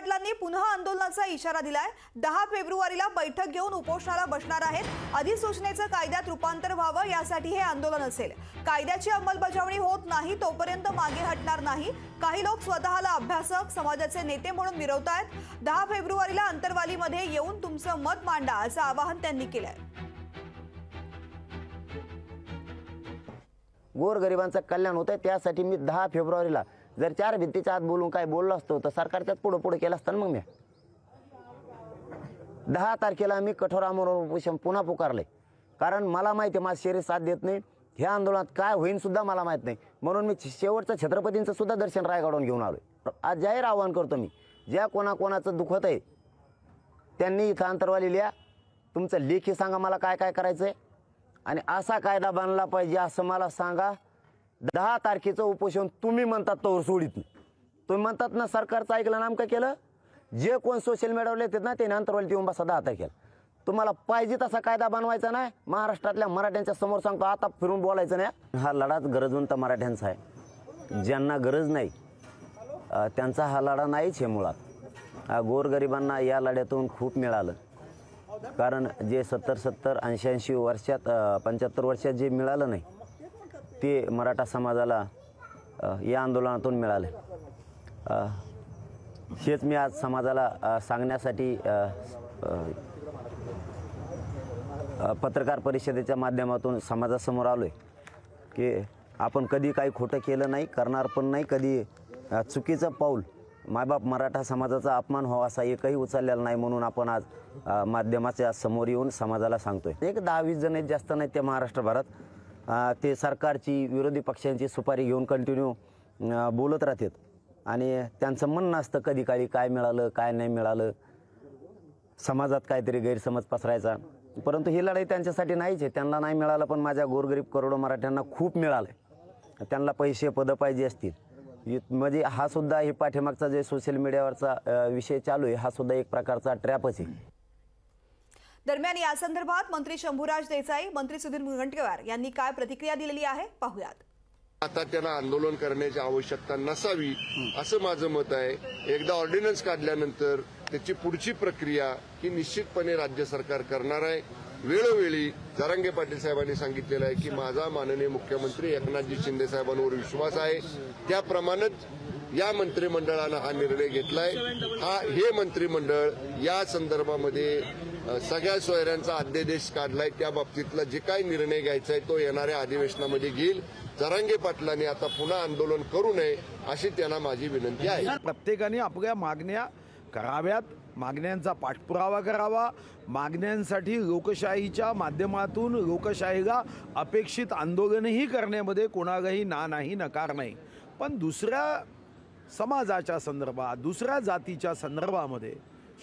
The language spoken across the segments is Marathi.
पाटलांनी पुन्हा आंदोलनाचा इशारा दिलाय। 10 फेब्रुवारीला बैठक घेऊन उपोषणाला बसणार आहेत। अधिसूचनेचं कायद्यात रूपांतर व्हावं यासाठी हे आंदोलन असेल। कायद्याची अंमलबजावणी होत नाही तोपर्यंत मागे हटणार नाही। काही लोक स्वतःला अभ्यासक समाजाचे नेते म्हणून मिरवतायत। 10 फेब्रुवारीला अंतरवालीमध्ये येऊन तुमचं मत मांडा असं आवाहन त्यांनी केलंय। गोरगरिबांचं कल्याण होतंय त्यासाठी मी 10 फेब्रुवारीला जर 4 भिंतीच्या आत बोलून काय बोललो असतो तर सरकारच्याच पुढे केलं असतं मग मी 10 तारखेला मी कठोर आमरण उपोषण पुन्हा पुकारले। कारण मला माहिती आहे माझं शरीर साथ देत नाही। ह्या आंदोलनात काय होईल सुद्धा मला माहित नाही, म्हणून मी शेवटचं छत्रपतींचं सुद्धा दर्शन रायगडवरून घेऊन आलोय। आज जाहीर आवाहन करतो मी, ज्या कोणाकोणाचं दुखत आहे त्यांनी इथं अंतरवाली लिहा, तुमचं लेखी सांगा मला काय काय करायचंय आणि असा कायदा बनला पाहिजे असं मला सांगा। 10 तारखेचं उपोषण तुम्ही म्हणतात तोवर सोडित नाही। तुम्ही म्हणतात ना सरकारचं ऐकलं नाम काय केलं, जे कोण सोशल मीडियावर येतात ना ते अंतरवालीत येऊन बसा 10 तारखेला। तुम्हाला पाहिजे तसा कायदा बनवायचा नाही। महाराष्ट्रातल्या मराठ्यांच्या समोर सांगतो आता फिरून बोलायचं नाही। हा लढा गरजवंत मराठ्यांचा आहे, ज्यांना गरज नाही त्यांचा हा लढा नाहीच आहे मुळात। गोरगरिबांना या लढ्यातून खूप मिळालं, कारण जे 70 80 वर्षात 75 वर्षात जे मिळालं नाही ते मराठा समाजाला या आंदोलनातून मिळाले। हेच मी आज समाजाला सांगण्यासाठी पत्रकार परिषदेच्या माध्यमातून समाजासमोर आलोय की आपण कधी काही खोटं केलं नाही, करणार पण नाही। कधी चुकीचं पाऊल मायबाप मराठा समाजाचा अपमान व्हावा असा एकही उचललेला नाही, म्हणून आपण आज माध्यमाच्या समोर येऊन समाजाला सांगतोय। एक 10-20 जण आहेत, जास्त नाही ते महाराष्ट्रभरात, ते सरकारची विरोधी पक्षांची सुपारी घेऊन कंटिन्यू बोलत राहतात आणि त्यांचं म्हणणं असतं कधी काळी काय मिळालं काय नाही मिळालं, समाजात काहीतरी गैरसमज पसरायचा। परंतु ही लढाई त्यांच्यासाठी नाहीच आहे। त्यांना नाही मिळालं पण माझ्या गोरगरीब करोडो मराठ्यांना खूप मिळालं। त्यांना पैसे पदं पाहिजे असतील म्हणजे हा सुद्धा हे पाठीमागचा जे सोशल मीडियावरचा विषय चालू आहे हा सुद्धा एक प्रकारचा ट्रॅपच आहे। दरम्यान या संदर्भात मंत्री शंभूराज देसाई, मंत्री सुधीर मुनगंटीवार यांनी काय प्रतिक्रिया दिलेली आहे पाहूयात। आता त्यांना आंदोलन करण्याची आवश्यकता नसावी असं माझं मत आहे। एकदा ऑर्डिनन्स काढल्यानंतर त्याची पुढची प्रक्रिया ही निश्चितपणे राज्य सरकार करणार आहे। वेळोवेळी जरांगे पाटील साहेबांनी सांगितलेलं आहे की माझा माननीय मुख्यमंत्री एकनाथजी शिंदे साहेबांवर विश्वास आहे, त्याप्रमाणेच या मंत्रिमंडळानं हा निर्णय घेतलाय। हे मंत्रिमंडळ या संदर्भामध्ये सगळ्या सोयऱ्यांचा अध्यादेश काढलाय, त्या बाबतीतला जे काही निर्णय घ्यायचा आहे तो येणाऱ्या अधिवेशनामध्ये घेईल। जरांगे पाटलांनी आता पुन्हा आंदोलन करू नये अशी त्यांना माझी विनंती आहे। प्रत्येकाने आपल्या मागण्या कराव्यात, मागण्यांचा पाठपुरावा करावा, मागण्यांसाठी लोकशाहीच्या माध्यमातून लोकशाहीला अपेक्षित आंदोलनही करण्यामध्ये कोणालाही नाही नकार नाही। पण दुसऱ्या समाजाच्या संदर्भात, दुसऱ्या जातीच्या संदर्भामध्ये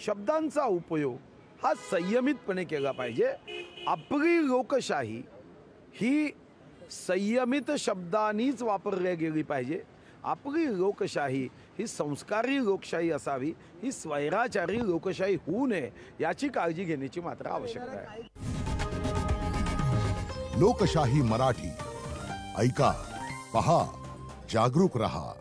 शब्दांचा उपयोग हा संयमितपणे केला पाहिजे। आपली लोकशाही ही संयमित शब्दांनीच वापरली गेली पाहिजे। आपली लोकशाही ही संस्कारी लोकशाही असावी, ही स्वैराचारी लोकशाही होऊ नये याची काळजी घेण्याची मात्र आवश्यकता आहे। लोकशाही मराठी ऐका, पहा, जागरूक रहा।